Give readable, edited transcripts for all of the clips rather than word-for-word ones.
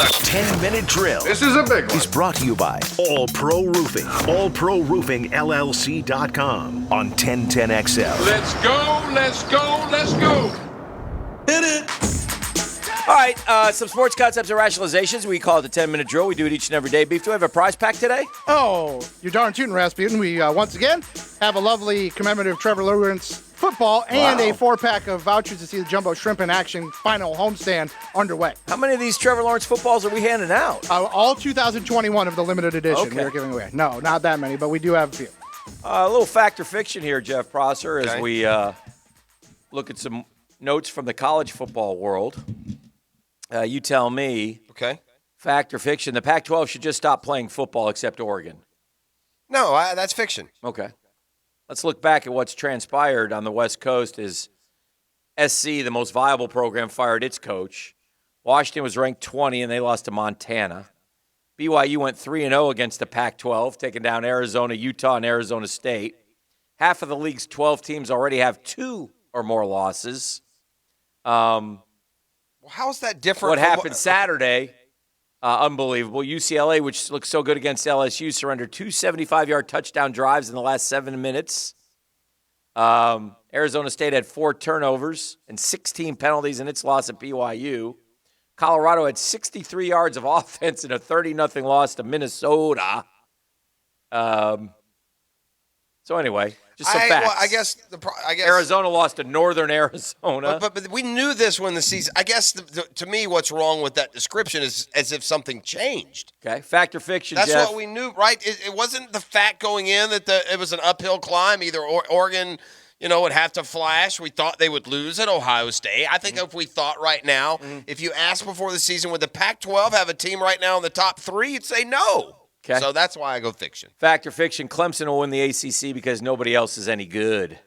The 10-minute drill. This is a big one. Is brought to you by All Pro Roofing. AllProRoofingLLC.com on 1010XL. Let's go, let's go, let's go. Hit it. All right, some sports concepts and rationalizations. We call it the 10-minute drill. We do it each and every day. Beef, do we have a prize pack today? Oh, you're darn tootin', Rasputin. We, once again, have a lovely commemorative Trevor Lawrence football and a 4-pack of vouchers to see the Jumbo Shrimp in action final homestand underway. How many of these Trevor Lawrence footballs are we handing out? All 2021 of the limited edition we are giving away. No, not that many, but we do have a few. A little fact or fiction here, Jeff Prosser, as we look at some notes from the college football world. You tell me. Okay. Fact or fiction, the Pac-12 should just stop playing football except Oregon. No, that's fiction. Okay. Let's look back at what's transpired on the West Coast as SC, the most viable program, fired its coach. Washington was ranked 20, and they lost to Montana. BYU went 3-0 against the Pac-12, taking down Arizona, Utah, and Arizona State. Half of the league's 12 teams already have 2 or more losses. Well, how is that different? What happened Saturday, unbelievable. UCLA, which looked so good against LSU, surrendered 2 75-yard touchdown drives in the last 7 minutes. Arizona State had 4 turnovers and 16 penalties in its loss at BYU. Colorado had 63 yards of offense in a 30-0 loss to Minnesota. So anyway, just some facts. Well, I guess Arizona lost to Northern Arizona. But we knew this when the season. I guess to me, what's wrong with that description is as if something changed. Okay, fact or fiction, That's Jeff? what we knew, right? It wasn't the fact going in that it was an uphill climb. Either Oregon, would have to flash. We thought they would lose at Ohio State. I think if we thought right now, if you asked before the season, would the Pac-12 have a team right now in the top 3? You'd say no. Okay. So that's why I go fiction. Fact or fiction, Clemson will win the ACC because nobody else is any good.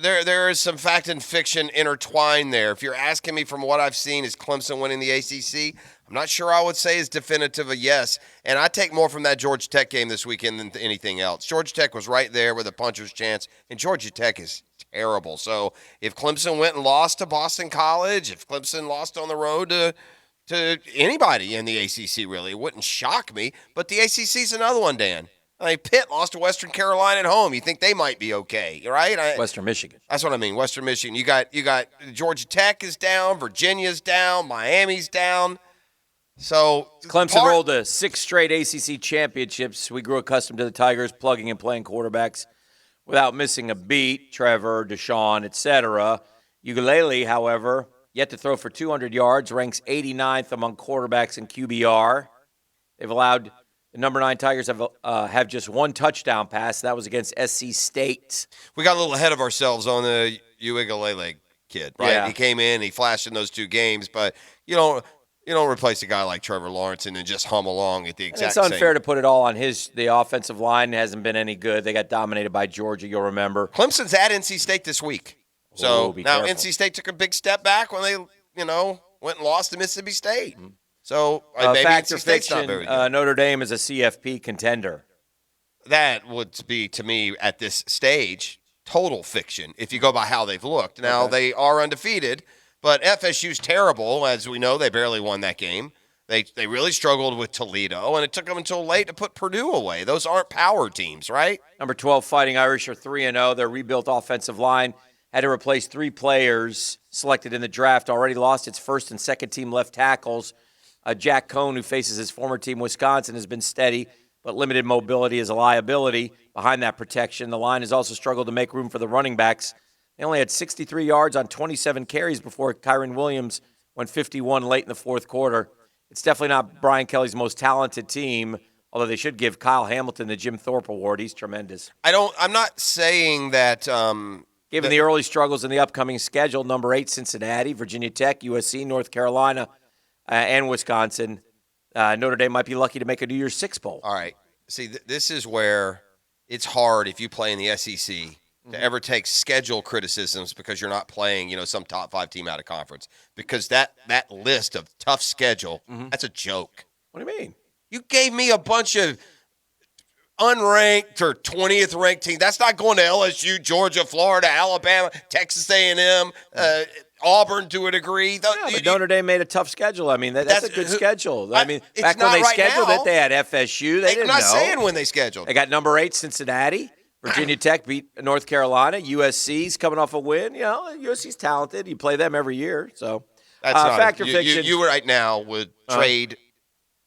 There is some fact and fiction intertwined there. If you're asking me from what I've seen, is Clemson winning the ACC? I'm not sure I would say is definitive a yes. And I take more from that Georgia Tech game this weekend than anything else. Georgia Tech was right there with a puncher's chance, and Georgia Tech is terrible. So if Clemson went and lost to Boston College, if Clemson lost on the road to anybody in the ACC, really, it wouldn't shock me. But the ACC is another one, Dan. I mean, Pitt lost to Western Carolina at home. You think they might be okay, right? Western Michigan. That's what I mean. Western Michigan. You got Georgia Tech is down, Virginia's down, Miami's down. So Clemson rolled to 6 straight ACC championships. We grew accustomed to the Tigers plugging and playing quarterbacks without missing a beat. Trevor, Deshaun, etc. Ukulele, however, yet to throw for 200 yards, ranks 89th among quarterbacks in QBR. They've allowed the number 9 Tigers have just 1 touchdown pass. That was against SC State. We got a little ahead of ourselves on the Uiagalelei kid, right? Yeah. He came in, he flashed in those 2 games, but you don't replace a guy like Trevor Lawrence and then just hum along at the exact same. It's unfair to put it all on the offensive line. Hasn't been any good. They got dominated by Georgia, you'll remember. Clemson's at NC State this week. So now careful. NC State took a big step back when they, went and lost to Mississippi State. Mm-hmm. So maybe Fact NC or State's not fiction, very good. Notre Dame is a CFP contender. That would be, to me, at this stage, total fiction if you go by how they've looked. Now, They are undefeated, but FSU's terrible. As we know, they barely won that game. They really struggled with Toledo, and it took them until late to put Purdue away. Those aren't power teams, right? Number 12 Fighting Irish are 3-0. Their rebuilt offensive line had to replace 3 players selected in the draft. Already lost its first and second team left tackles. Jack Cohn, who faces his former team Wisconsin, has been steady, but limited mobility is a liability behind that protection. The line has also struggled to make room for the running backs. They only had 63 yards on 27 carries before Kyron Williams went 51 late in the fourth quarter. It's definitely not Brian Kelly's most talented team, although they should give Kyle Hamilton the Jim Thorpe Award. He's tremendous. I'm not saying that Given the early struggles in the upcoming schedule, number 8 Cincinnati, Virginia Tech, USC, North Carolina, and Wisconsin, Notre Dame might be lucky to make a New Year's Six bowl. All right. See, this is where it's hard if you play in the SEC to ever take schedule criticisms because you're not playing, some top 5 team out of conference. Because that list of tough schedule, that's a joke. What do you mean? You gave me a bunch of unranked or 20th ranked team. That's not going to LSU, Georgia, Florida, Alabama, Texas A&M, Auburn to a degree. But Notre Dame made a tough schedule. I mean, that's a good schedule. I mean, it's back when not they right scheduled now. it, they had FSU. They I'm didn't not know. saying when they scheduled. They got number 8 Cincinnati. Virginia Tech beat North Carolina. USC's coming off a win. You know, USC's talented. You play them every year. So That's not factor you, fiction. You right now would trade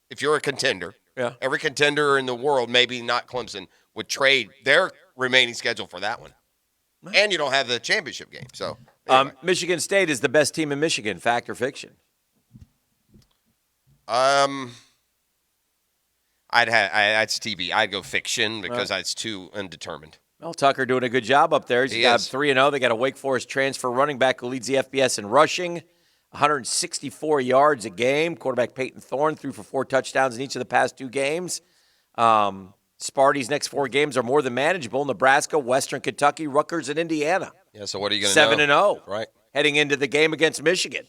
if you're a contender. Yeah. Every contender in the world, maybe not Clemson, would trade their remaining schedule for that one. And you don't have the championship game. So anyway. Michigan State is the best team in Michigan. Fact or fiction? I'd Stevie. I'd go fiction because it's too undetermined. Mel Tucker doing a good job up there. He got is. 3-0. They got a Wake Forest transfer running back who leads the FBS in rushing, 164 yards a game. Quarterback Peyton Thorne threw for 4 touchdowns in each of the past 2 games. Sparty's next 4 games are more than manageable. Nebraska, Western Kentucky, Rutgers, and Indiana. Yeah, so what are you going to 7-0. Right. Heading into the game against Michigan.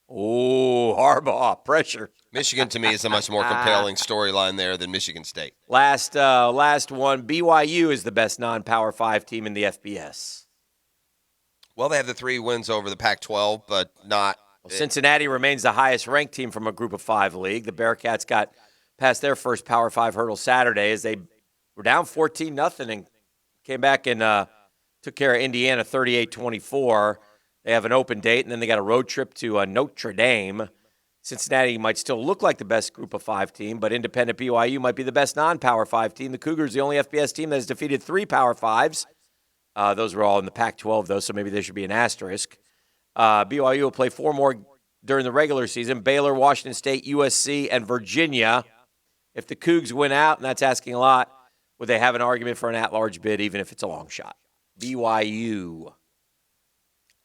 Oh, Harbaugh, pressure. Michigan, to me, is a much more compelling storyline there than Michigan State. Last one, BYU is the best non-Power 5 team in the FBS. Well, they have the 3 wins over the Pac-12, but not. Well, Cincinnati remains the highest-ranked team from a Group of 5 league. The Bearcats got past their first Power 5 hurdle Saturday as they were down 14-0 and came back and took care of Indiana 38-24. They have an open date, and then they got a road trip to Notre Dame. Cincinnati might still look like the best Group of 5 team, but independent BYU might be the best non-Power 5 team. The Cougars, the only FBS team that has defeated 3 Power 5s. Those were all in the Pac-12, though, so maybe there should be an asterisk. BYU will play 4 more during the regular season: Baylor, Washington State, USC, and Virginia. If the Cougs win out, and that's asking a lot, would they have an argument for an at-large bid, even if it's a long shot? BYU.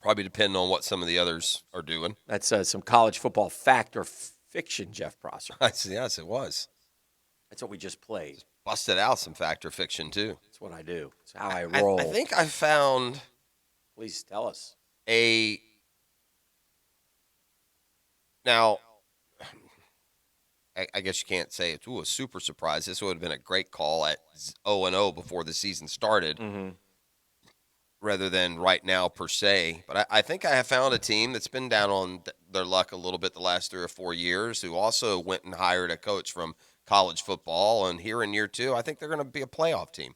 Probably depending on what some of the others are doing. That's some college football fact or fiction, Jeff Prosser. Yes, it was. That's what we just played. Busted out some fact or fiction, too. That's what I do. It's how I roll. I think I found Please tell us. Now, I guess you can't say it's a super surprise. This would have been a great call at 0-0 before the season started. Mm-hmm. Rather than right now per se. But I think I have found a team that's been down on their luck a little bit the last 3 or 4 years, who also went and hired a coach from college football. And here in year 2, I think they're going to be a playoff team.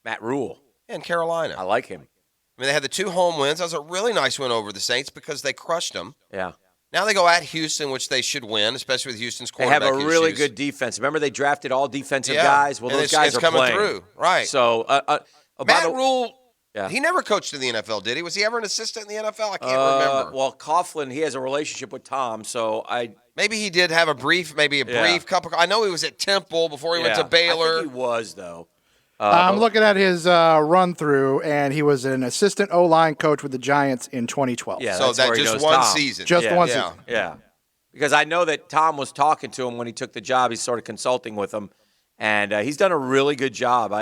Matt Rule. In Carolina. I like him. I mean, they had the 2 home wins. That was a really nice win over the Saints because they crushed them. Yeah. Now they go at Houston, which they should win, especially with Houston's They have quarterback a really issues. good defense. Remember they drafted all defensive Yeah. guys? Well, And those it's- guys it's are coming playing. through. Right. So, Matt Rule, Yeah. he never coached in the NFL, did he? Was he ever an assistant in the NFL? I can't remember. Well, Coughlin, he has a relationship with Tom, so Maybe he did have a brief couple. I know he was at Temple before he went to I Baylor. think he was, though. I'm looking at his run through, and he was an assistant O-line coach with the Giants in 2012. Yeah, So that's that where he just knows one Tom. season. Just one Yeah. season. Yeah. Because I know that Tom was talking to him when he took the job. He's sort of consulting with him, and he's done a really good job.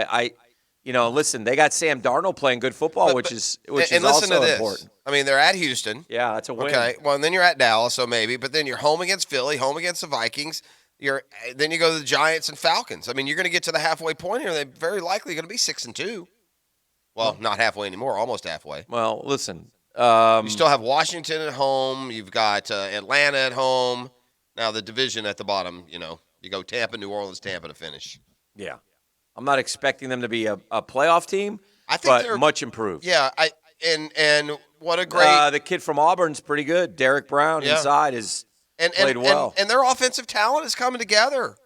Listen, they got Sam Darnold playing good football, which is and listen also to this. important. I mean, they're at Houston. Yeah, that's a win. Okay. Well, and then you're at Dallas, so maybe. But then you're home against Philly, home against the Vikings. Then you go to the Giants and Falcons. I mean, you're going to get to the halfway point here. They're very likely going to be 6-2. Well, not halfway anymore, almost halfway. Well, listen. You still have Washington at home. You've got Atlanta at home. Now the division at the bottom. You go Tampa, New Orleans, Tampa to finish. Yeah. I'm not expecting them to be a playoff team, I think but they're much improved. Yeah. And what a great The kid from Auburn's pretty good. Derek Brown inside is played well. And their offensive talent is coming together.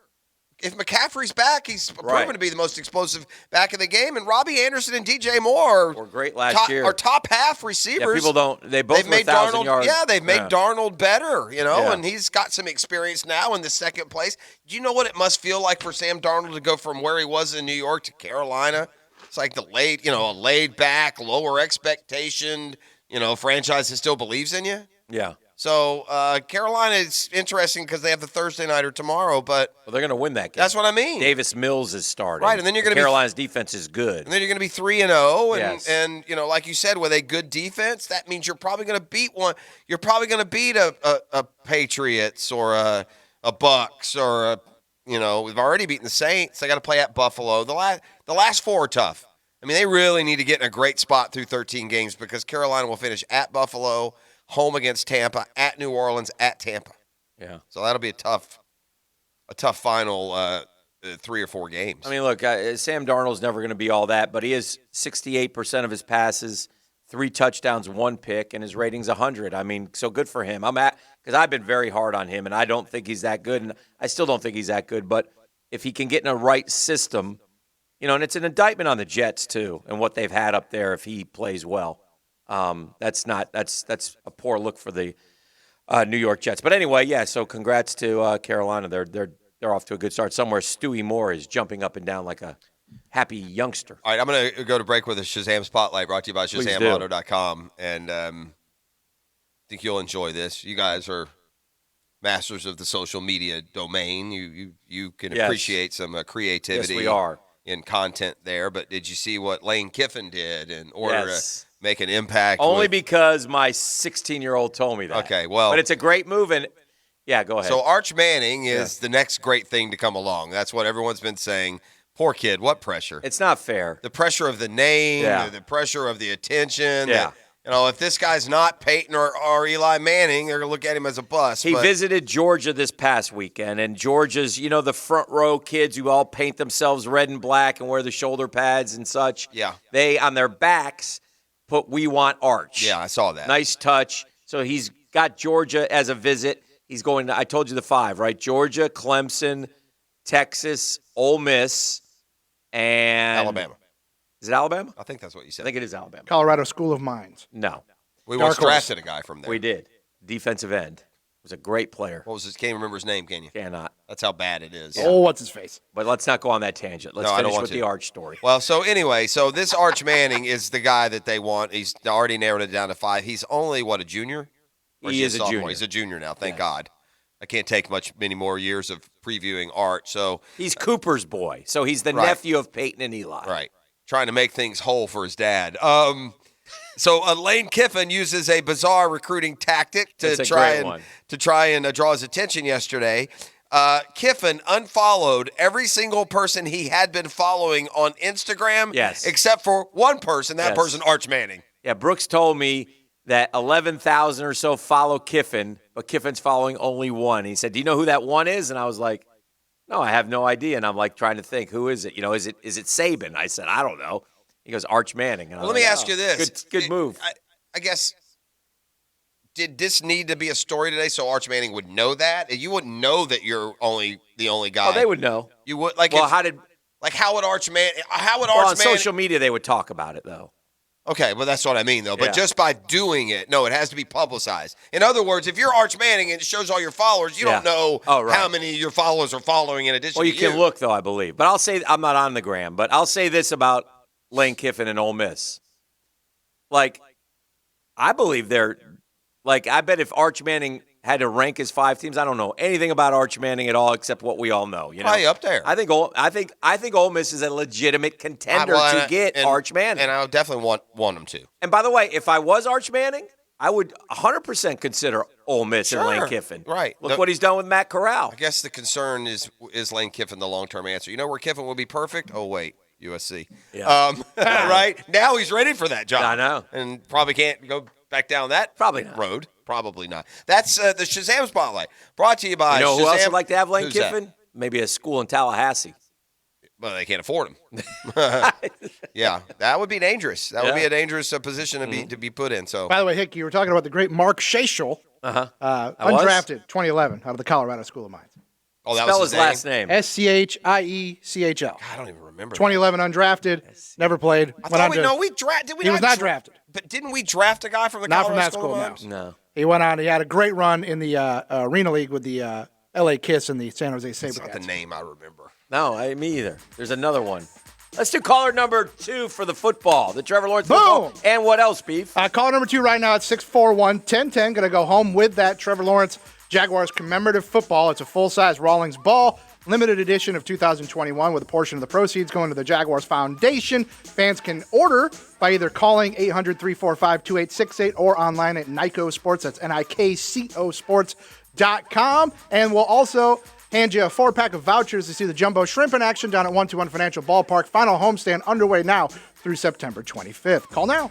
If McCaffrey's back, he's proven to be the most explosive back in the game. And Robbie Anderson and DJ Moore were great last year. Are top half receivers. Yeah, people don't. They both They've made 1,000 Darnold. yards. Yeah, they've made Darnold better. Yeah. And he's got some experience now in the second place. Do you know what it must feel like for Sam Darnold to go from where he was in New York to Carolina? It's like a laid back, lower expectation. Franchise that still believes in you. Yeah. So Carolina is interesting because they have the Thursday nighter tomorrow, but Well, they're going to win that game. that's what I mean. Davis Mills is starting. Right, and then you're gonna be- Carolina's defense is good. And then you're going to be 3-0, Yes. and like you said, with a good defense, that means you're probably going to beat one. You're probably going to beat a Patriots or a Bucks or we've already beaten the Saints. They got to play at Buffalo. The last 4 are tough. I mean, they really need to get in a great spot through 13 games because Carolina will finish at Buffalo, home against Tampa, at New Orleans, at Tampa. Yeah. So that'll be a tough final 3 or 4 games. I mean, look, Sam Darnold's never going to be all that, but he is 68% of his passes, 3 touchdowns, 1 pick, and his rating's 100. I mean, so good for him. Because I've been very hard on him, and I don't think he's that good, and I still don't think he's that good. But if he can get in a right system, and it's an indictment on the Jets too, and what they've had up there if he plays well. That's a poor look for the New York Jets. But anyway, yeah. So congrats to Carolina. They're off to a good start. Somewhere Stewie Moore is jumping up and down like a happy youngster. All right, I'm going to go to break with a Shazam Spotlight brought to you by ShazamAuto.com. And I think you'll enjoy this. You guys are masters of the social media domain. You can appreciate some creativity. Yes, we are. In content there. But did you see what Lane Kiffin did in order to make an impact? Only because my 16-year-old told me that. Okay, well. But it's a great move, and yeah, go ahead. So Arch Manning is the next great thing to come along. That's what everyone's been saying. Poor kid, what pressure? It's not fair. The pressure of the name, the pressure of the attention. Yeah. If this guy's not Peyton or Eli Manning, they're going to look at him as a bust. He visited Georgia this past weekend, and Georgia's, the front row kids who all paint themselves red and black and wear the shoulder pads and such. Yeah. They, on their backs, put "We Want Arch." Yeah, I saw that. Nice touch. So he's got Georgia as a visit. He's going to, I told you the 5, right? Georgia, Clemson, Texas, Ole Miss, and Alabama. Is it Alabama? I think that's what you said. I think it is Alabama. Colorado School of Mines. No. We once drafted a guy from there. We did. Defensive end. Was a great player. What was his? Can't remember his name, can you? Cannot. That's how bad it is. Oh, what's his face? But let's not go on that tangent. Let's finish with the Arch story. Well, so anyway, this Arch Manning is the guy that they want. He's already narrowed it down to 5. He's only, a junior? Or He is a junior. He's a junior now, thank God. I can't take many more years of previewing Arch. So he's Cooper's boy. So he's the nephew of Peyton and Eli. Right. Trying to make things whole for his dad. So Lane Kiffin uses a bizarre recruiting tactic to try and draw his attention yesterday. Kiffin unfollowed every single person he had been following on Instagram, except for one person. That person, Arch Manning. Yeah, Brooks told me that 11,000 or so follow Kiffin, but Kiffin's following only 1. He said, "Do you know who that 1 is?" And I was like, "No, I have no idea." And I'm like trying to think, who is it? Is it Saban? I said, "I don't know." He goes, "Arch Manning." And let me ask you this. Good move. I guess, did this need to be a story today so Arch Manning would know that? You wouldn't know that you're the only guy. Oh, they would know. You would how would Arch Manning? On social media they would talk about it though. Okay, well, that's what I mean, though. But just by doing it, no, it has to be publicized. In other words, if you're Arch Manning and it shows all your followers, you don't know how many of your followers are following in addition to you. Well, you can look, though, I believe. But I'll say I'm not on the gram, but I'll say this about Lane Kiffin and Ole Miss. I believe I bet if Arch Manning had to rank his 5 teams, I don't know anything about Arch Manning at all except what we all know. Probably up there. I think Ole Miss is a legitimate contender to get Arch Manning. And I would definitely want him to. And by the way, if I was Arch Manning, I would 100% consider Ole Miss and Lane Kiffin. Right. Look what he's done with Matt Corral. I guess the concern is Lane Kiffin the long-term answer. You know where Kiffin would be perfect? Oh, wait. USC. Yeah. Right? Now he's ready for that job. I know. And probably can't go back down that road. Probably not. That's the Shazam Spotlight, brought to you by Shazam. Who else would like to have Lane Who's Kiffin? That? Maybe a school in Tallahassee. Well, they can't afford him. Yeah, that would be dangerous. That would be a dangerous position to be put in. So, by the way, Hick, you were talking about the great Mark Schachel, undrafted, 2011, out of the Colorado School of Mines. Oh, that Spell was his last name. SCHIECHL. I don't even remember. 2011 undrafted, never played. We drafted. He was not drafted. But didn't we draft a guy from the not Colorado from that School school? of Mines? No. He went on. He had a great run in the Arena League with the LA Kiss and the San Jose That's not SaberCats. the name I remember. No, me either. There's another one. Let's do caller number 2 for the football. The Trevor Lawrence Boom! football. And what else, Beef? Caller number 2 right now at 641-1010. Going to go home with that Trevor Lawrence Jaguars commemorative football. It's a full-size Rawlings ball. Limited edition of 2021 with a portion of the proceeds going to the Jaguars Foundation. Fans can order by either calling 800-345-2868 or online at Nikco Sports. That's Nikco Sports.com. And we'll also hand you a 4-pack of vouchers to see the Jumbo Shrimp in action down at 121 Financial Ballpark. Final homestand underway now through September 25th. Call now.